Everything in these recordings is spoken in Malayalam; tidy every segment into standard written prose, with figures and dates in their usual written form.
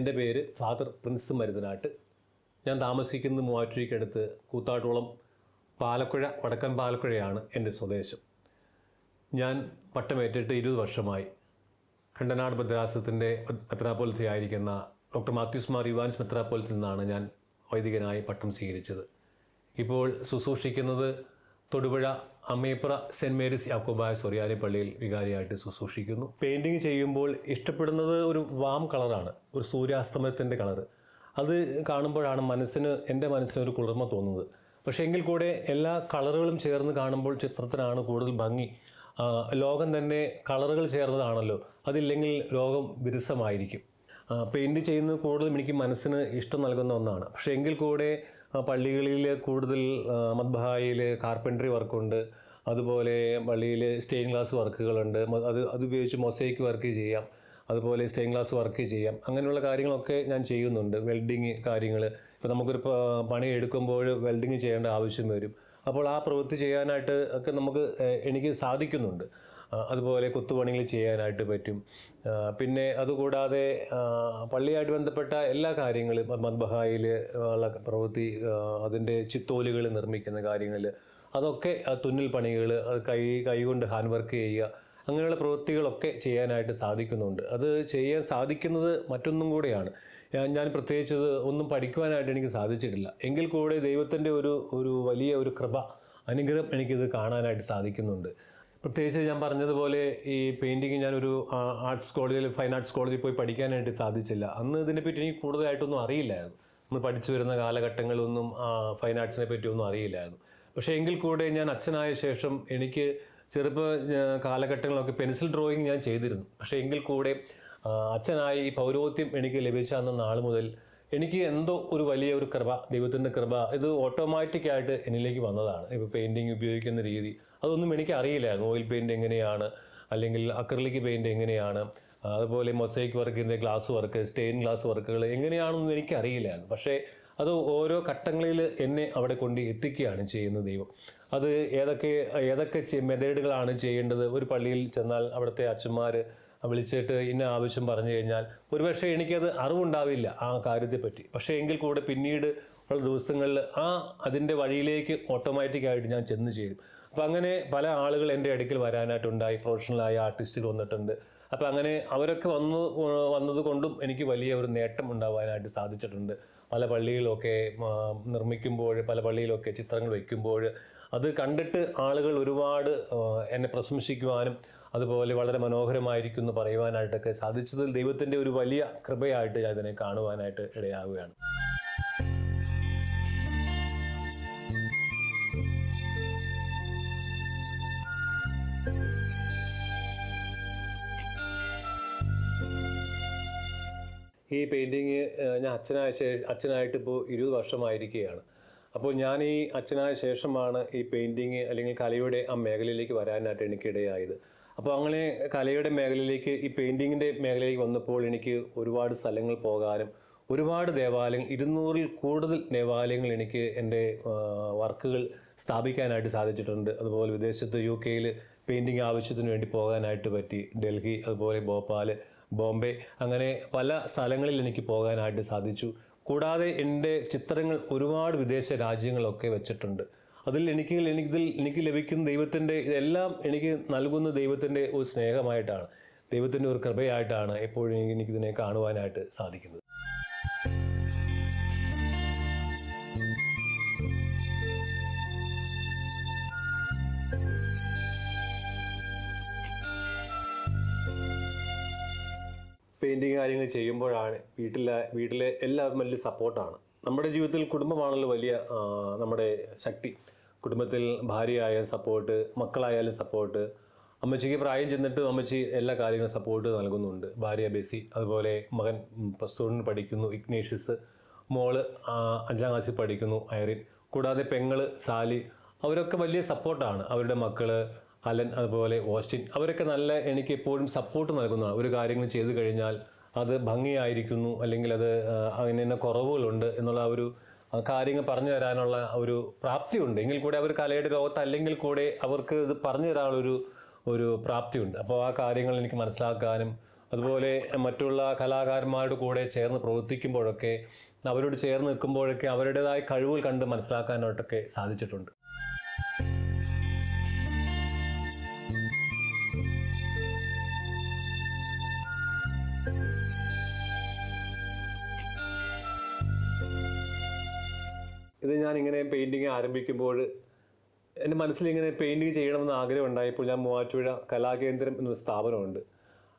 എൻ്റെ പേര് ഫാദർ പ്രിൻസ് മരുതനാട്ട്. ഞാൻ താമസിക്കുന്നത് മൂവാറ്റുപുഴയ്ക്കടുത്ത് കൂത്താട്ടോളം പാലക്കുഴ, വടക്കൻ പാലക്കുഴയാണ് എൻ്റെ സ്വദേശം. ഞാൻ പട്ടമേറ്റിട്ട് 20 വർഷമായി. കണ്ടനാട് ഭദ്രാസനത്തിൻ്റെ മെത്രാപ്പോലിത്തയായിരിക്കുന്ന ഡോക്ടർ മാത്യൂസ് മാർ ഇവാൻസ് മെത്രാപ്പോലിത്തിൽ നിന്നാണ് ഞാൻ വൈദികനായി പട്ടം സ്വീകരിച്ചത്. ഇപ്പോൾ ശുശ്രൂഷിക്കുന്നത് തൊടുപുഴ അമ്മേപ്ര സെൻറ്റ് മേരീസ് യാക്കോബായ സൊറിയാനി പള്ളിയിൽ വികാരിയായിട്ട് ശുശ്രൂഷിക്കുന്നു. പെയിൻറ്റിങ് ചെയ്യുമ്പോൾ ഇഷ്ടപ്പെടുന്നത് ഒരു വാം കളറാണ്, ഒരു സൂര്യാസ്തമയത്തിൻ്റെ കളറ്. അത് കാണുമ്പോഴാണ് എൻ്റെ മനസ്സിന് ഒരു കുളിർമ തോന്നുന്നത്. പക്ഷേ എങ്കിൽ കൂടെ എല്ലാ കളറുകളും ചേർന്ന് കാണുമ്പോൾ ചിത്രത്തിനാണ് കൂടുതൽ ഭംഗി. ലോകം തന്നെ കളറുകൾ ചേർന്നതാണല്ലോ, അതില്ലെങ്കിൽ ലോകം വിരസമായിരിക്കും. പെയിൻറ്റ് ചെയ്യുന്നത് കൂടുതലും എനിക്ക് മനസ്സിന് ഇഷ്ടം നൽകുന്ന ഒന്നാണ്. പക്ഷേ എങ്കിൽ കൂടെ പള്ളികളിൽ കൂടുതൽ മദ്ബഹായിൽ കാർപ്പൻട്രി വർക്കുണ്ട്, അതുപോലെ പള്ളിയിൽ സ്റ്റെയിൻ ഗ്ലാസ് വർക്കുകളുണ്ട്. അത് ഉപയോഗിച്ച് മൊസൈക്ക് വർക്ക് ചെയ്യാം, അതുപോലെ സ്റ്റെയിൻ ഗ്ലാസ് വർക്ക് ചെയ്യാം. അങ്ങനെയുള്ള കാര്യങ്ങളൊക്കെ ഞാൻ ചെയ്യുന്നുണ്ട്. വെൽഡിങ് കാര്യങ്ങൾ, ഇപ്പോൾ നമുക്കൊരു പണി എടുക്കുമ്പോൾ വെൽഡിങ് ചെയ്യേണ്ട ആവശ്യം വരും. അപ്പോൾ ആ പ്രവൃത്തി ചെയ്യാനായിട്ട് ഒക്കെ എനിക്ക് സാധിക്കുന്നുണ്ട്. അതുപോലെ കൊത്തുപണികൾ ചെയ്യാനായിട്ട് പറ്റും. പിന്നെ അതുകൂടാതെ പള്ളിയായിട്ട് ബന്ധപ്പെട്ട എല്ലാ കാര്യങ്ങളും, മദ്ബഹായിൽ ഉള്ള പ്രവൃത്തി, അതിൻ്റെ ചിത്തോലുകൾ നിർമ്മിക്കുന്ന കാര്യങ്ങൾ, അതൊക്കെ തുന്നൽ പണികൾ, അത് കൈകൊണ്ട് ഹാൻഡ് വർക്ക് ചെയ്യുക, അങ്ങനെയുള്ള പ്രവൃത്തികളൊക്കെ ചെയ്യാനായിട്ട് സാധിക്കുന്നുണ്ട്. അത് ചെയ്യാൻ സാധിക്കുന്നത് മറ്റൊന്നും കൂടെയാണ്. ഞാൻ പ്രത്യേകിച്ച് ഒന്നും പഠിക്കുവാനായിട്ട് എനിക്ക് സാധിച്ചിട്ടില്ല. എങ്കിൽ കൂടെ ദൈവത്തിൻ്റെ ഒരു വലിയ ഒരു അനുഗ്രഹം എനിക്കിത് കാണാനായിട്ട് സാധിക്കുന്നുണ്ട്. പ്രത്യേകിച്ച് ഞാൻ പറഞ്ഞതുപോലെ ഈ പെയിൻറ്റിങ് ഞാനൊരു ഫൈൻ ആർട്സ് കോളേജിൽ പോയി പഠിക്കാനായിട്ട് സാധിച്ചില്ല. അന്ന് ഇതിനെപ്പറ്റി എനിക്ക് കൂടുതലായിട്ടൊന്നും അറിയില്ലായിരുന്നു. നമ്മൾ പഠിച്ചു വരുന്ന കാലഘട്ടങ്ങളിലൊന്നും ഫൈൻ ആർട്സിനെ പറ്റിയൊന്നും അറിയില്ലായിരുന്നു. പക്ഷേ എങ്കിൽ കൂടെ ഞാൻ അച്ഛനായ ശേഷം എനിക്ക് കാലഘട്ടങ്ങളൊക്കെ പെൻസിൽ ഡ്രോയിങ് ഞാൻ ചെയ്തിരുന്നു. പക്ഷേ എങ്കിൽ കൂടെ അച്ഛനായി ഈ പൗരോഹിത്യം എനിക്ക് ലഭിച്ച അന്ന നാൾ മുതൽ എനിക്ക് എന്തോ ഒരു വലിയ ഒരു ദൈവത്തിൻ്റെ കൃപ, ഇത് ഓട്ടോമാറ്റിക്കായിട്ട് എന്നിലേക്ക് വന്നതാണ്. ഇപ്പോൾ പെയിൻറ്റിങ് ഉപയോഗിക്കുന്ന രീതി അതൊന്നും എനിക്ക് അറിയില്ലായിരുന്നു. ഓയിൽ പെയിൻറ്റ് എങ്ങനെയാണ്, അല്ലെങ്കിൽ അക്രിലിക് പെയിൻറ്റ് എങ്ങനെയാണ്, അതുപോലെ മൊസൈക്ക് വർക്കിൻ്റെ ഗ്ലാസ് വർക്ക്, സ്റ്റെയിൻ ഗ്ലാസ് വർക്കുകൾ എങ്ങനെയാണെന്നൊന്നും എനിക്കറിയില്ലായിരുന്നു. പക്ഷേ അത് ഓരോ ഘട്ടങ്ങളിൽ എന്നെ അവിടെ കൊണ്ട് എത്തിക്കുകയാണ് ചെയ്യുന്നത് ദൈവം. അത് ഏതൊക്കെ മെത്തേഡുകളാണ് ചെയ്യേണ്ടത്. ഒരു പള്ളിയിൽ ചെന്നാൽ അവിടുത്തെ അച്ഛന്മാർ വിളിച്ചിട്ട് ഇന്ന ആവശ്യം പറഞ്ഞു കഴിഞ്ഞാൽ ഒരുപക്ഷെ എനിക്കത് അറിവുണ്ടാവില്ല ആ കാര്യത്തെപ്പറ്റി. പക്ഷേ എങ്കിൽ കൂടെ പിന്നീട് ഉള്ള ദിവസങ്ങളിൽ അതിൻ്റെ വഴിയിലേക്ക് ഓട്ടോമാറ്റിക്കായിട്ട് ഞാൻ ചെന്ന് ചേരും. അപ്പോൾ അങ്ങനെ പല ആളുകൾ എൻ്റെ അടുക്കൽ വരാനായിട്ടുണ്ടായി. പ്രൊഫഷണലായ ആർട്ടിസ്റ്റുകൾ വന്നിട്ടുണ്ട്. അപ്പോൾ അങ്ങനെ അവരൊക്കെ വന്നത് കൊണ്ടും എനിക്ക് വലിയ ഒരു നേട്ടം ഉണ്ടാവാനായിട്ട് സാധിച്ചിട്ടുണ്ട്. പല പള്ളികളൊക്കെ നിർമ്മിക്കുമ്പോൾ, പല പള്ളിയിലൊക്കെ ചിത്രങ്ങൾ വയ്ക്കുമ്പോൾ അത് കണ്ടിട്ട് ആളുകൾ ഒരുപാട് എന്നെ പ്രശംസിക്കുവാനും അതുപോലെ വളരെ മനോഹരമായിരിക്കും പറയുവാനായിട്ടൊക്കെ സാധിച്ചതിൽ ദൈവത്തിൻ്റെ ഒരു വലിയ കൃപയായിട്ട് ഞാൻ ഇതിനെ കാണുവാനായിട്ട് ഇടയാവുകയാണ്. ഈ പെയിൻറ്റിങ് ഞാൻ അച്ഛനായിട്ട് ഇപ്പോൾ 20 വർഷമായിരിക്കുകയാണ്. അപ്പോൾ ഞാൻ ഈ അച്ഛനായ ശേഷമാണ് ഈ പെയിൻറ്റിങ് അല്ലെങ്കിൽ കലയുടെ ആ മേഖലയിലേക്ക് വരാനായിട്ട് എനിക്കിടയായത്. അപ്പോൾ അങ്ങനെ കലയുടെ മേഖലയിലേക്ക്, ഈ പെയിൻറ്റിങ്ങിൻ്റെ മേഖലയിലേക്ക് വന്നപ്പോൾ എനിക്ക് ഒരുപാട് സ്ഥലങ്ങൾ പോകാനും ഒരുപാട് ദേവാലയങ്ങൾ, 200-ൽ കൂടുതൽ ദേവാലയങ്ങൾ എനിക്ക് എൻ്റെ വർക്കുകൾ സ്ഥാപിക്കാനായിട്ട് സാധിച്ചിട്ടുണ്ട്. അതുപോലെ വിദേശത്ത് UK-യിൽ പെയിൻറ്റിങ് ആവശ്യത്തിന് വേണ്ടി പോകാനായിട്ട് പറ്റി. ഡൽഹി, അതുപോലെ ഭോപ്പാൽ, ബോംബെ, അങ്ങനെ പല സ്ഥലങ്ങളിൽ എനിക്ക് പോകാനായിട്ട് സാധിച്ചു. കൂടാതെ എൻ്റെ ചിത്രങ്ങൾ ഒരുപാട് വിദേശ രാജ്യങ്ങളൊക്കെ വെച്ചിട്ടുണ്ട്. അതിൽ എനിക്ക് ലഭിക്കുന്ന ദൈവത്തിൻ്റെ, ഇതെല്ലാം എനിക്ക് നൽകുന്ന ദൈവത്തിൻ്റെ ഒരു സ്നേഹമായിട്ടാണ്, ദൈവത്തിൻ്റെ ഒരു കൃപയായിട്ടാണ് എപ്പോഴും എനിക്കിതിനെ കാണുവാനായിട്ട് സാധിക്കുന്നത്. പെയിൻറ്റിങ് കാര്യങ്ങൾ ചെയ്യുമ്പോഴാണ് വീട്ടിലെ എല്ലാവരും വലിയ സപ്പോർട്ടാണ്. നമ്മുടെ ജീവിതത്തിൽ കുടുംബമാണല്ലോ വലിയ നമ്മുടെ ശക്തി. കുടുംബത്തിൽ ഭാര്യയായാലും സപ്പോർട്ട്, മക്കളായാലും സപ്പോർട്ട്. അമ്മച്ചിക്ക് പ്രായം ചെന്നിട്ട് അമ്മച്ചി എല്ലാ കാര്യങ്ങളും സപ്പോർട്ട് നൽകുന്നുണ്ട്. ഭാര്യ ബെസി, അതുപോലെ മകൻ +1 പഠിക്കുന്നു ഇഗ്നേഷ്യസ്, മോള് 5ാം ക്ലാസ്സിൽ പഠിക്കുന്നു ഐറിൻ, കൂടാതെ പെങ്ങള് സാലി, അവരൊക്കെ വലിയ സപ്പോർട്ടാണ്. അവരുടെ മക്കള് അലൻ, അതുപോലെ ഓസ്റ്റിൻ, അവരൊക്കെ എനിക്ക് എപ്പോഴും സപ്പോർട്ട് നൽകുന്നതാണ്. ഒരു കാര്യങ്ങൾ ചെയ്തു കഴിഞ്ഞാൽ അത് ഭംഗിയായിരിക്കുന്നു, അല്ലെങ്കിൽ അതിന് കുറവുകളുണ്ട് എന്നുള്ള ഒരു കാര്യങ്ങൾ പറഞ്ഞു തരാനുള്ള ഒരു പ്രാപ്തിയുണ്ട്. എങ്കിൽ കൂടെ അവർ കലയുടെ ലോകത്തല്ലെങ്കിൽ കൂടെ അവർക്ക് ഇത് പറഞ്ഞു തരാനുള്ളൊരു പ്രാപ്തിയുണ്ട്. അപ്പോൾ ആ കാര്യങ്ങൾ എനിക്ക് മനസ്സിലാക്കാനും അതുപോലെ മറ്റുള്ള കലാകാരന്മാരുടെ കൂടെ ചേർന്ന് പ്രവർത്തിക്കുമ്പോഴൊക്കെ, അവരോട് ചേർന്ന് നിൽക്കുമ്പോഴൊക്കെ അവരുടേതായ കഴിവുകൾ കണ്ട് മനസ്സിലാക്കാനായിട്ടൊക്കെ സാധിച്ചിട്ടുണ്ട്. ഇത് ഞാനിങ്ങനെ പെയിൻറ്റിങ് ആരംഭിക്കുമ്പോൾ എൻ്റെ മനസ്സിലിങ്ങനെ പെയിൻറ്റിങ് ചെയ്യണമെന്ന് ആഗ്രഹം ഉണ്ടായപ്പോൾ ഞാൻ മൂവാറ്റുപുഴ കലാകേന്ദ്രം എന്നൊരു സ്ഥാപനമുണ്ട്.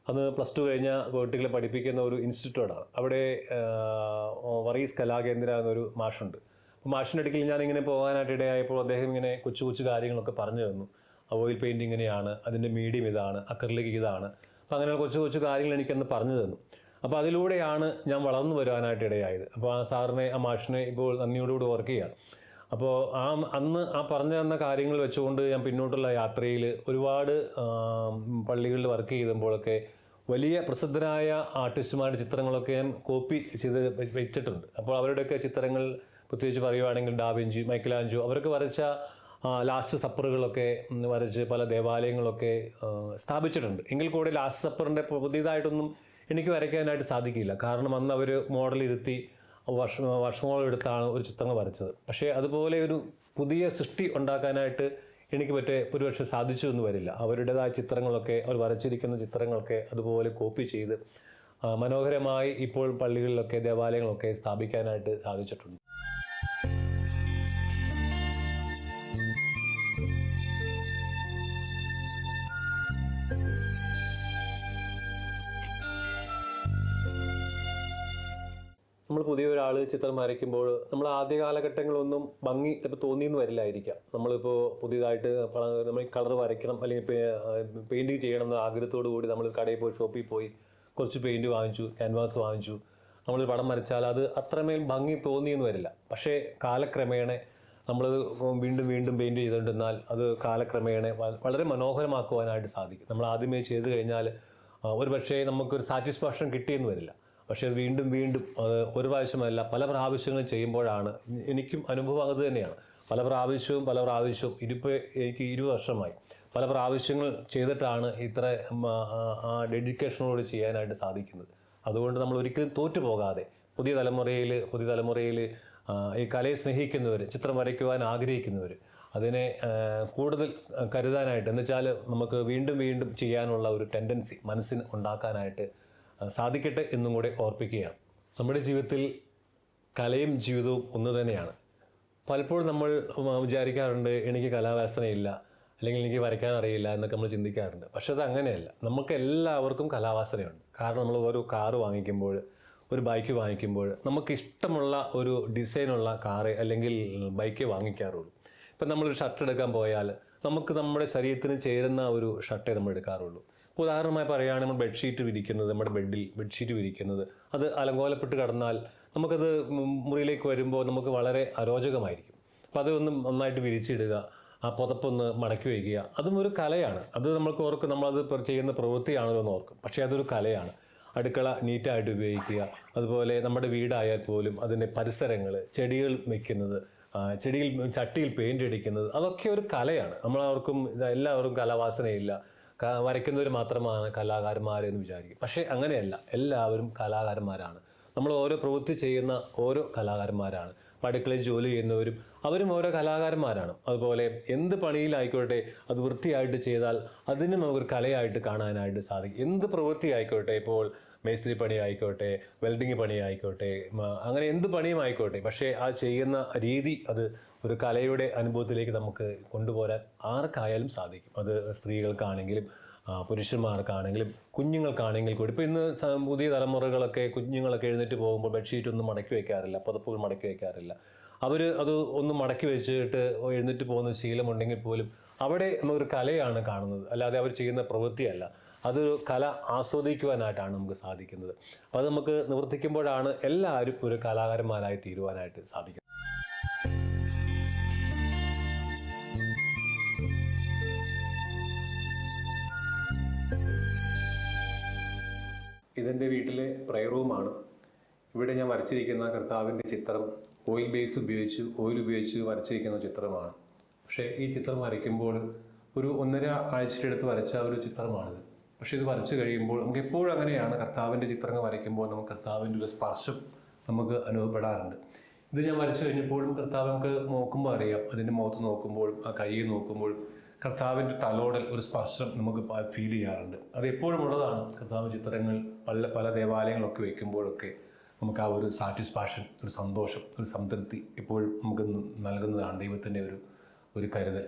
അത് +2 കഴിഞ്ഞ കുട്ടികളെ പഠിപ്പിക്കുന്ന ഒരു ഇൻസ്റ്റിറ്റ്യൂട്ടാണ്. അവിടെ വറീസ് കലാകേന്ദ്ര എന്നൊരു മാഷുണ്ട്. അപ്പോൾ മാഷിൻ്റെ അടുക്കൽ ഞാനിങ്ങനെ പോകാനായിട്ട് ഇടയായപ്പോൾ അദ്ദേഹം ഇങ്ങനെ കൊച്ചു കൊച്ചു കാര്യങ്ങളൊക്കെ പറഞ്ഞു തന്നു. ഓയിൽ പെയിൻറ്റിങ് ഇങ്ങനെയാണ്, അതിൻ്റെ മീഡിയം ഇതാണ്, അക്രിലിക് ഇതാണ്. അപ്പോൾ അങ്ങനെ കൊച്ചു കൊച്ചു കാര്യങ്ങൾ എനിക്കന്ന് പറഞ്ഞു തന്നു. അപ്പോൾ അതിലൂടെയാണ് ഞാൻ വളർന്നു വരുവാനായിട്ട് ഇടയായത്. അപ്പോൾ ആ സാറിനെ, ആ മാഷിനെ ഇപ്പോൾ നന്ദിയോടുകൂടി ഓർക്കുകയാണ്. അപ്പോൾ അന്ന് പറഞ്ഞു തന്ന കാര്യങ്ങൾ വെച്ചുകൊണ്ട് ഞാൻ പിന്നോട്ടുള്ള യാത്രയിൽ ഒരുപാട് പള്ളികളിൽ വർക്ക് ചെയ്തപ്പോഴൊക്കെ വലിയ പ്രസിദ്ധരായ ആർട്ടിസ്റ്റുമാരുടെ ചിത്രങ്ങളൊക്കെ ഞാൻ കോപ്പി ചെയ്ത് വെച്ചിട്ടുണ്ട്. അപ്പോൾ അവരുടെയൊക്കെ ചിത്രങ്ങൾ പ്രത്യേകിച്ച് പറയുവാണെങ്കിൽ ഡാവിഞ്ചി, മൈക്കലാഞ്ചോ, അവരൊക്കെ വരച്ച ലാസ്റ്റ് സപ്പറുകളൊക്കെ വരച്ച് പല ദേവാലയങ്ങളൊക്കെ സ്ഥാപിച്ചിട്ടുണ്ട്. എങ്കിൽ കൂടെ ലാസ്റ്റ് സപ്പറിൻ്റെ പുതിയതായിട്ടൊന്നും എനിക്ക് വരയ്ക്കാനായിട്ട് സാധിക്കില്ല. കാരണം അന്ന് അവർ മോഡലിരുത്തി വർഷങ്ങളെടുത്താണ് ഒരു ചിത്രങ്ങൾ വരച്ചത്. പക്ഷേ അതുപോലെ ഒരു പുതിയ സൃഷ്ടി ഉണ്ടാക്കാനായിട്ട് എനിക്ക് ഒരുപക്ഷെ സാധിച്ചു എന്ന് വരില്ല. അവരുടേതായ ചിത്രങ്ങളൊക്കെ, അവർ വരച്ചിരിക്കുന്ന ചിത്രങ്ങളൊക്കെ അതുപോലെ കോപ്പി ചെയ്ത് മനോഹരമായി ഇപ്പോൾ പള്ളികളിലൊക്കെ ദേവാലയങ്ങളൊക്കെ സ്ഥാപിക്കാനായിട്ട് സാധിച്ചിട്ടുണ്ട്. നമ്മൾ പുതിയൊരാൾ ചിത്രം വരയ്ക്കുമ്പോൾ നമ്മൾ ആദ്യ കാലഘട്ടങ്ങളൊന്നും ഭംഗി ചിലപ്പോൾ തോന്നിയെന്ന് വരില്ലായിരിക്കാം. നമ്മളിപ്പോൾ പുതിയതായിട്ട് നമ്മൾ കളർ വരയ്ക്കണം അല്ലെങ്കിൽ പെയിൻറ്റിങ് ചെയ്യണം എന്ന ആഗ്രഹത്തോടു കൂടി നമ്മൾ കടയിൽ പോയി, ഷോപ്പിൽ പോയി കുറച്ച് പെയിൻറ്റ് വാങ്ങിച്ചു, ക്യാൻവാസ് വാങ്ങിച്ചു, നമ്മൾ പടം വരച്ചാൽ അത് അത്രമേൽ ഭംഗി തോന്നിയെന്ന് വരില്ല. പക്ഷേ കാലക്രമേണ നമ്മളത് വീണ്ടും വീണ്ടും പെയിൻറ്റ് ചെയ്തുകൊണ്ടിരുന്നാൽ അത് കാലക്രമേണ വളരെ മനോഹരമാക്കുവാനായിട്ട് സാധിക്കും. നമ്മൾ ആദ്യമേ ചെയ്ത് കഴിഞ്ഞാൽ ഒരു പക്ഷേ നമുക്കൊരു സാറ്റിസ്ഫാക്ഷൻ കിട്ടിയെന്ന് വരില്ല. പക്ഷേ അത് വീണ്ടും വീണ്ടും ഒരു പ്രാവശ്യമല്ല പല പ്രാവശ്യങ്ങളും ചെയ്യുമ്പോഴാണ്, എനിക്കും അനുഭവം അത് തന്നെയാണ്. പല പ്രാവശ്യവും ഇതിപ്പോൾ എനിക്ക് 20 വർഷമായി പല പ്രാവശ്യങ്ങൾ ചെയ്തിട്ടാണ് ഇത്ര ഡെഡിക്കേഷനോട് ചെയ്യാനായിട്ട് സാധിക്കുന്നത്. അതുകൊണ്ട് നമ്മൾ ഒരിക്കലും തോറ്റു പോകാതെ പുതിയ തലമുറയിൽ ഈ കലയെ സ്നേഹിക്കുന്നവർ, ചിത്രം വരയ്ക്കുവാൻ ആഗ്രഹിക്കുന്നവർ അതിനെ കൂടുതൽ കരുതാനായിട്ട്, എന്നുവെച്ചാൽ നമുക്ക് വീണ്ടും വീണ്ടും ചെയ്യാനുള്ള ഒരു ടെൻഡൻസി മനസ്സിന് ഉണ്ടാക്കാനായിട്ട് സാധിക്കട്ടെ എന്നും കൂടെ ഓർപ്പിക്കുകയാണ്. നമ്മുടെ ജീവിതത്തിൽ കലയും ജീവിതവും ഒന്ന് തന്നെയാണ്. പലപ്പോഴും നമ്മൾ വിചാരിക്കാറുണ്ട് എനിക്ക് കലാവാസനയില്ല, അല്ലെങ്കിൽ എനിക്ക് വരയ്ക്കാൻ അറിയില്ല എന്നൊക്കെ നമ്മൾ ചിന്തിക്കാറുണ്ട്. പക്ഷെ അത് അങ്ങനെയല്ല. നമുക്ക് എല്ലാവർക്കും കലാവാസനയുണ്ട്. കാരണം നമ്മൾ ഒരു കാറ് വാങ്ങിക്കുമ്പോൾ, ഒരു ബൈക്ക് വാങ്ങിക്കുമ്പോൾ നമുക്ക് ഇഷ്ടമുള്ള ഒരു ഡിസൈനുള്ള കാറ് അല്ലെങ്കിൽ ബൈക്ക് വാങ്ങിക്കാറുള്ളൂ. ഇപ്പം നമ്മളൊരു ഷർട്ട് എടുക്കാൻ പോയാൽ നമുക്ക് നമ്മുടെ ശരീരത്തിന് ചേരുന്ന ഒരു ഷർട്ടേ നമ്മൾ എടുക്കാറുള്ളൂ. ഇപ്പോൾ ഉദാഹരണമായി പറയുകയാണെങ്കിൽ നമ്മൾ ബെഡ്ഷീറ്റ് വിരിക്കുന്നത്, നമ്മുടെ ബെഡിൽ ബെഡ്ഷീറ്റ് വിരിക്കുന്നത്, അത് അലങ്കോലപ്പെട്ട് കിടന്നാൽ നമുക്കത് മുറിയിലേക്ക് വരുമ്പോൾ നമുക്ക് വളരെ അരോചകമായിരിക്കും. അപ്പോൾ അതൊന്ന് നന്നായിട്ട് വിരിച്ചിടുക, ആ പുതപ്പൊന്ന് മടക്കി വയ്ക്കുക, അതും ഒരു കലയാണ്. അത് നമ്മൾക്ക് ഓർക്കും, നമ്മളത് ചെയ്യുന്ന പ്രവൃത്തിയാണല്ലോ എന്ന് ഓർക്കും. പക്ഷേ അതൊരു കലയാണ്. അടുക്കള നീറ്റായിട്ട് ഉപയോഗിക്കുക, അതുപോലെ നമ്മുടെ വീടായാൽ പോലും അതിൻ്റെ പരിസരങ്ങൾ, ചെടികൾ വയ്ക്കുന്നത്, ചട്ടിയിൽ പെയിൻ്റ് അടിക്കുന്നത്, അതൊക്കെ ഒരു കലയാണ്. നമ്മളവർക്കും എല്ലാവർക്കും കലാവാസനയില്ല, വരയ്ക്കുന്നവർ മാത്രമാണ് കലാകാരന്മാരെന്ന് വിചാരിക്കും. പക്ഷേ അങ്ങനെയല്ല, എല്ലാവരും കലാകാരന്മാരാണ്. നമ്മൾ ഓരോ പ്രവൃത്തി ചെയ്യുന്ന ഓരോ കലാകാരന്മാരാണ്. അടുക്കളയിൽ ജോലി ചെയ്യുന്നവരും അവരും ഓരോ കലാകാരന്മാരാണ്. അതുപോലെ എന്ത് പണിയിലായിക്കോട്ടെ അത് വൃത്തിയായിട്ട് ചെയ്താൽ അതിന് നമുക്കൊരു കലയായിട്ട് കാണാനായിട്ട് സാധിക്കും. എന്ത് പ്രവൃത്തി ആയിക്കോട്ടെ, ഇപ്പോൾ മേസ്ത്രി പണി ആയിക്കോട്ടെ, വെൽഡിങ് പണി ആയിക്കോട്ടെ, അങ്ങനെ എന്ത് പണിയും ആയിക്കോട്ടെ, പക്ഷേ ആ ചെയ്യുന്ന രീതി അത് ഒരു കലയുടെ അനുഭവത്തിലേക്ക് നമുക്ക് കൊണ്ടുപോരാൻ ആർക്കായാലും സാധിക്കും. അത് സ്ത്രീകൾക്കാണെങ്കിലും പുരുഷന്മാർക്കാണെങ്കിലും കുഞ്ഞുങ്ങൾക്കാണെങ്കിൽ കൂടി. ഇപ്പോൾ ഇന്ന് പുതിയ തലമുറകളൊക്കെ, കുഞ്ഞുങ്ങളൊക്കെ എഴുന്നേറ്റ് പോകുമ്പോൾ ബെഡ്ഷീറ്റ് ഒന്നും മടക്കി വയ്ക്കാറില്ല, പുതപ്പുകൾ മടക്കി വയ്ക്കാറില്ല. അവർ അത് ഒന്ന് മടക്കി വെച്ചിട്ട് എഴുന്നേറ്റ് പോകുന്ന ശീലമുണ്ടെങ്കിൽ പോലും അവിടെ ഒരു കലയാണ് കാണുന്നത്, അല്ലാതെ അവർ ചെയ്യുന്ന പ്രവൃത്തിയല്ല. അതൊരു കല ആസ്വദിക്കുവാനായിട്ടാണ് നമുക്ക് സാധിക്കുന്നത്. അപ്പോൾ അത് നമുക്ക് നിവർത്തിക്കുമ്പോഴാണ് എല്ലാവരും ഒരു കലാകാരന്മാരായി തീരുവാനായിട്ട് സാധിക്കുന്നത്. ഇതെൻ്റെ വീട്ടിലെ പ്രയർ റൂമാണ്. ഇവിടെ ഞാൻ വരച്ചിരിക്കുന്ന കർത്താവിൻ്റെ ചിത്രം ഓയിൽ ഉപയോഗിച്ച് വരച്ചിരിക്കുന്ന ചിത്രമാണ്. പക്ഷേ ഈ ചിത്രം വരയ്ക്കുമ്പോൾ ഒരു 1.5 ആഴ്ചയുടെ അടുത്ത് വരച്ച ഒരു ചിത്രമാണിത്. പക്ഷേ ഇത് വരച്ചു കഴിയുമ്പോൾ നമുക്ക് എപ്പോഴും അങ്ങനെയാണ്, കർത്താവിൻ്റെ ചിത്രങ്ങൾ വരയ്ക്കുമ്പോൾ നമുക്ക് കർത്താവിൻ്റെ ഒരു സ്പർശം നമുക്ക് അനുഭവപ്പെടാറുണ്ട്. ഇത് ഞാൻ വരച്ചു കഴിഞ്ഞപ്പോഴും കർത്താവ് നമുക്ക് നോക്കുമ്പോൾ അറിയാം, അതിൻ്റെ മുഖത്ത് നോക്കുമ്പോഴും ആ കയ്യിൽ നോക്കുമ്പോഴും കർത്താവിൻ്റെ തലോടൽ, ഒരു സ്പർശം നമുക്ക് ഫീൽ ചെയ്യാറുണ്ട്. അത് എപ്പോഴും ഉള്ളതാണ്. കർത്താവ് ചിത്രങ്ങൾ പല ദേവാലയങ്ങളൊക്കെ വയ്ക്കുമ്പോഴൊക്കെ നമുക്ക് ആ ഒരു സാറ്റിസ്ഫാക്ഷൻ, ഒരു സന്തോഷം, ഒരു സംതൃപ്തി എപ്പോഴും നമുക്ക് നൽകുന്നതാണ് ദൈവത്തിൻ്റെ ഒരു കരുതൽ.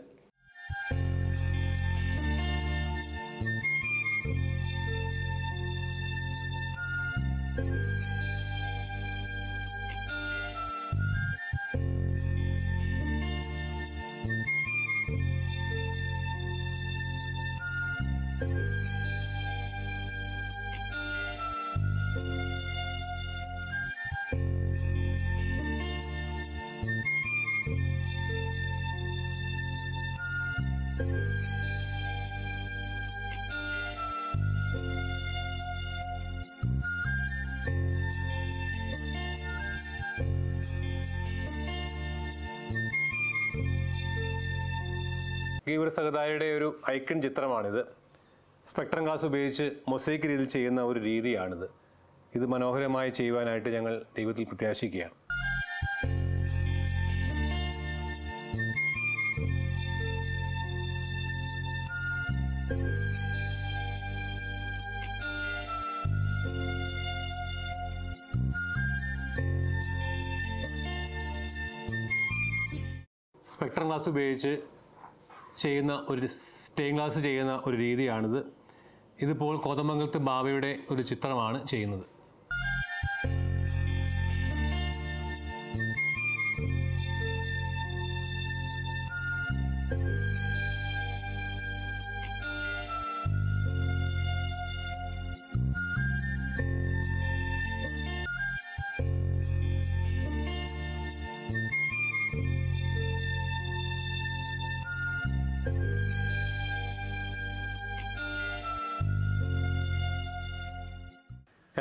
ഗീവർ സഹദായുടെ ഒരു ഐക്കൺ ചിത്രമാണിത്. സ്പെക്ട്രം ഗ്ലാസ് ഉപയോഗിച്ച് മൊസൈക്ക് രീതിയിൽ ചെയ്യുന്ന ഒരു രീതിയാണിത്. ഇത് മനോഹരമായി ചെയ്യുവാനായിട്ട് ഞങ്ങൾ ദൈവത്തിൽ പ്രത്യാശിക്കുകയാണ്. സ്പെക്ട്രം ഗ്ലാസ് ഉപയോഗിച്ച് ചെയ്യുന്ന ഒരു സ്റ്റെയിൻ ഗ്ലാസ് ചെയ്യുന്ന ഒരു രീതിയാണിത്. ഇതിപ്പോൾ കോതമംഗലത്ത് ബാബയുടെ ഒരു ചിത്രമാണ് ചെയ്യുന്നത്.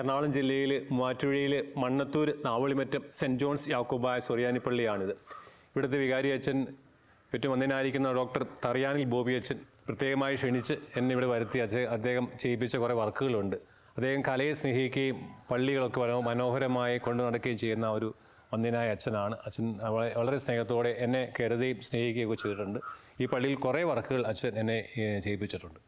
എറണാകുളം ജില്ലയിൽ മൂവാറ്റുപുഴയിൽ മണ്ണത്തൂർ നാവളിമറ്റം സെൻറ്റ് ജോൺസ് യാക്കോബായ സൊറിയാനിപ്പള്ളിയാണിത്. ഇവിടുത്തെ വികാരി അച്ഛൻ ഏറ്റവും വന്ദനായിരിക്കുന്ന ഡോക്ടർ തറിയാനിൽ ബോബി അച്ഛൻ പ്രത്യേകമായി ക്ഷണിച്ച് എന്നെ ഇവിടെ വരുത്തി അദ്ദേഹം ചെയ്യിപ്പിച്ച കുറേ വർക്കുകളുണ്ട്. അദ്ദേഹം കലയെ സ്നേഹിക്കുകയും പള്ളികളൊക്കെ മനോഹരമായി കൊണ്ടു നടക്കുകയും ചെയ്യുന്ന ഒരു വന്ദനായ അച്ഛനാണ്. അച്ഛൻ വളരെ സ്നേഹത്തോടെ എന്നെ കരുതുകയും സ്നേഹിക്കുകയൊക്കെ ചെയ്തിട്ടുണ്ട്. ഈ പള്ളിയിൽ കുറേ വർക്കുകൾ അച്ഛൻ എന്നെ ചെയ്യിപ്പിച്ചിട്ടുണ്ട്.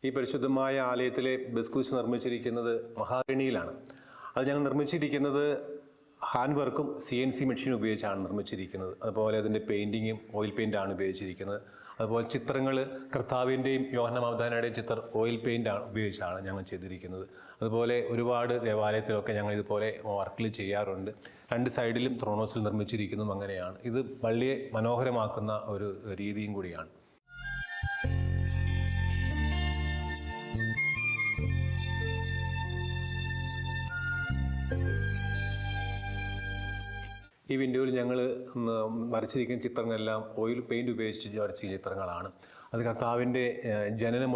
ഈ പരിശുദ്ധമായ ആലയത്തിലെ ബസ്കൂസ് നിർമ്മിച്ചിരിക്കുന്നത് മഹാഗണിയിലാണ്. അത് ഞങ്ങൾ നിർമ്മിച്ചിരിക്കുന്നത് ഹാൻഡ് വർക്കും CNC മെഷീൻ ഉപയോഗിച്ചാണ് നിർമ്മിച്ചിരിക്കുന്നത്. അതുപോലെ അതിൻ്റെ പെയിൻറ്റിങ്ങും ഓയിൽ പെയിൻ്റാണ് ഉപയോഗിച്ചിരിക്കുന്നത്. അതുപോലെ ചിത്രങ്ങൾ കർത്താവിൻ്റെയും യോഹന്നാൻ മാമോദീസായുടെയും ചിത്രം ഓയിൽ പെയിൻ്റാണ് ഉപയോഗിച്ചാണ് ഞങ്ങൾ ചെയ്തിരിക്കുന്നത്. അതുപോലെ ഒരുപാട് ദേവാലയത്തിലൊക്കെ ഞങ്ങൾ ഇതുപോലെ വർക്കിൽ ചെയ്യാറുണ്ട്. രണ്ട് സൈഡിലും ത്രോണോസിൽ നിർമ്മിച്ചിരിക്കുന്നതും അങ്ങനെയാണ്. ഇത് പള്ളിയെ മനോഹരമാക്കുന്ന ഒരു രീതിയും കൂടിയാണ്. ഈ വിൻഡോയിൽ ഞങ്ങൾ വരച്ചിരിക്കുന്ന ചിത്രങ്ങളെല്ലാം ഓയിൽ പെയിൻറ് ഉപയോഗിച്ച് വരച്ചിരിക്കുന്ന ചിത്രങ്ങളാണ്. അത് കർത്താവിൻ്റെ ജനനം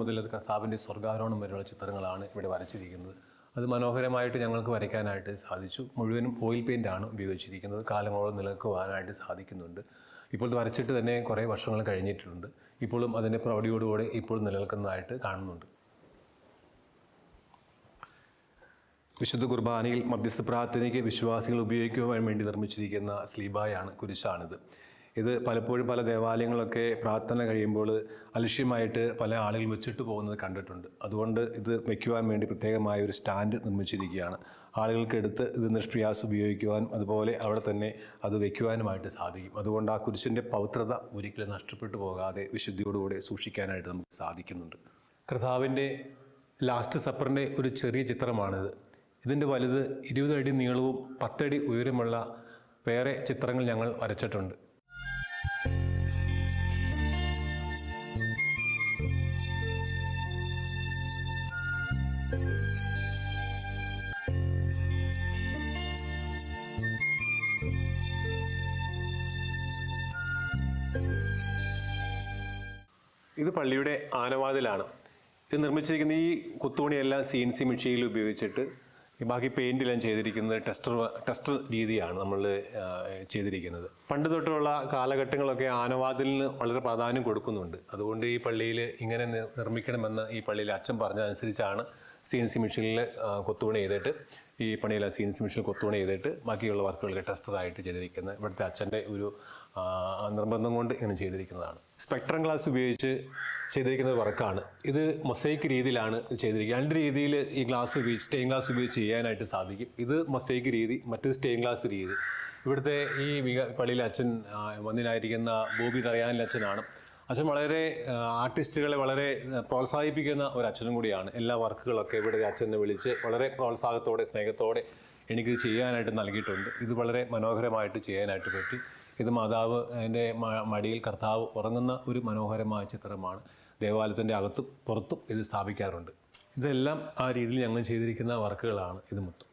മുതൽ അത് കർത്താവിൻ്റെ സ്വർഗ്ഗാരോഹണം വരെയുള്ള ചിത്രങ്ങളാണ് ഇവിടെ വരച്ചിരിക്കുന്നത്. അത് മനോഹരമായിട്ട് ഞങ്ങൾക്ക് വരയ്ക്കാനായിട്ട് സാധിച്ചു. മുഴുവനും ഓയിൽ പെയിൻ്റാണ് ഉപയോഗിച്ചിരിക്കുന്നത്. കാലങ്ങളോളം നിലനിൽക്കുവാനായിട്ട് സാധിക്കുന്നുണ്ട്. ഇപ്പോൾ ഇത് വരച്ചിട്ട് തന്നെ കുറേ വർഷങ്ങൾ കഴിഞ്ഞിട്ടുണ്ട്. ഇപ്പോഴും അതിൻ്റെ പ്രൗഢിയോടുകൂടി ഇപ്പോഴും നിലനിൽക്കുന്നതായിട്ട് കാണുന്നുണ്ട്. വിശുദ്ധ കുർബാനയിൽ മധ്യസ്ഥ പ്രാർത്ഥനയ്ക്ക് വിശ്വാസികൾ ഉപയോഗിക്കുവാൻ വേണ്ടി നിർമ്മിച്ചിരിക്കുന്ന സ്ലീബായാണ്, കുരിശാണിത്. ഇത് പലപ്പോഴും പല ദേവാലയങ്ങളൊക്കെ പ്രാർത്ഥന കഴിയുമ്പോൾ അലക്ഷ്യമായിട്ട് പല ആളുകൾ വെച്ചിട്ട് പോകുന്നത് കണ്ടിട്ടുണ്ട്. അതുകൊണ്ട് ഇത് വയ്ക്കുവാൻ വേണ്ടി പ്രത്യേകമായ ഒരു സ്റ്റാൻഡ് നിർമ്മിച്ചിരിക്കുകയാണ്. ആളുകൾക്ക് എടുത്ത് ഇത് നിഷ്പ്രയാസം ഉപയോഗിക്കുവാനും അതുപോലെ അവിടെ തന്നെ അത് വയ്ക്കുവാനുമായിട്ട് സാധിക്കും. അതുകൊണ്ട് ആ കുരിശിൻ്റെ പവിത്രത ഒരിക്കലും നഷ്ടപ്പെട്ടു പോകാതെ വിശുദ്ധിയോടുകൂടെ സൂക്ഷിക്കാനായിട്ട് നമുക്ക് സാധിക്കുന്നുണ്ട്. കർത്താവിൻ്റെ ലാസ്റ്റ് സപ്പറിൻ്റെ ഒരു ചെറിയ ചിത്രമാണിത്. ഇതിൻ്റെ വലുത് 20 അടി നീളവും 10 അടി ഉയരമുള്ള വേറെ ചിത്രങ്ങൾ ഞങ്ങൾ വരച്ചിട്ടുണ്ട്. ഇത് പള്ളിയുടെ ആനവാതിലാണ്. ഇത് നിർമ്മിച്ചിരിക്കുന്ന ഈ കുത്തുപണിയെല്ലാം CNC മെഷീനിൽ ഉപയോഗിച്ചിട്ട് ഈ ബാക്കി പെയിൻറ്റിലെല്ലാം ചെയ്തിരിക്കുന്നത് ടെസ്റ്റർ രീതിയാണ് നമ്മൾ ചെയ്തിരിക്കുന്നത്. പണ്ട് തൊട്ടുള്ള കാലഘട്ടങ്ങളൊക്കെ ആനവാതിലിന് വളരെ പ്രാധാന്യം കൊടുക്കുന്നുണ്ട്. അതുകൊണ്ട് ഈ പള്ളിയിൽ ഇങ്ങനെ നിർമ്മിക്കണമെന്ന് ഈ പള്ളിയിൽ അച്ഛൻ പറഞ്ഞതനുസരിച്ചാണ് CNC മെഷീനിൽ കൊത്തുപണി ചെയ്തിട്ട് ഈ പണിയെല്ലാം CNC മെഷീനിൽ കൊത്തുപണി ചെയ്തിട്ട് ബാക്കിയുള്ള വർക്കുകളൊക്കെ ടെസ്റ്ററായിട്ട് ചെയ്തിരിക്കുന്നത്. ഇവിടുത്തെ അച്ഛൻ്റെ ഒരു നിർബന്ധം കൊണ്ട് ഇങ്ങനെ ചെയ്തിരിക്കുന്നതാണ്. സ്പെക്ട്രം ഗ്ലാസ് ഉപയോഗിച്ച് ചെയ്തിരിക്കുന്ന ഒരു വർക്കാണ് ഇത്. മൊസൈക്ക് രീതിയിലാണ് ചെയ്തിരിക്കുന്നത്. രണ്ട് രീതിയിൽ ഈ ഗ്ലാസ് ഉപയോഗിച്ച് സ്റ്റെയിൻ ഗ്ലാസ് ഉപയോഗിച്ച് ചെയ്യാനായിട്ട് സാധിക്കും. ഇത് മൊസൈക്ക് രീതി, മറ്റൊരു സ്റ്റെയിൻ ഗ്ലാസ് രീതി. ഇവിടുത്തെ ഈ പള്ളിയിലെ അച്ഛൻ വന്നിനായിരിക്കുന്ന ബോബി തറയാനിലെ അച്ഛനാണ്. അച്ഛൻ വളരെ ആർട്ടിസ്റ്റുകളെ വളരെ പ്രോത്സാഹിപ്പിക്കുന്ന ഒരു അച്ഛനും കൂടിയാണ്. എല്ലാ വർക്കുകളൊക്കെ ഇവിടെ അച്ഛനെ വിളിച്ച് വളരെ പ്രോത്സാഹത്തോടെ സ്നേഹത്തോടെ എനിക്ക് ചെയ്യാനായിട്ട് നൽകിയിട്ടുണ്ട്. ഇത് വളരെ മനോഹരമായിട്ട് ചെയ്യാനായിട്ട് പറ്റി. ഇത് മാതാവ് എൻ്റെ മടിയിൽ കർത്താവ് ഉറങ്ങുന്ന ഒരു മനോഹരമായ ചിത്രമാണ്. ദേവാലയത്തിൻ്റെ അകത്തും പുറത്തും ഇത് സ്ഥാപിക്കാറുണ്ട്. ഇതെല്ലാം ആ രീതിയിൽ ഞങ്ങൾ ചെയ്തിരിക്കുന്ന വർക്കുകളാണ് ഇത് മൊത്തം.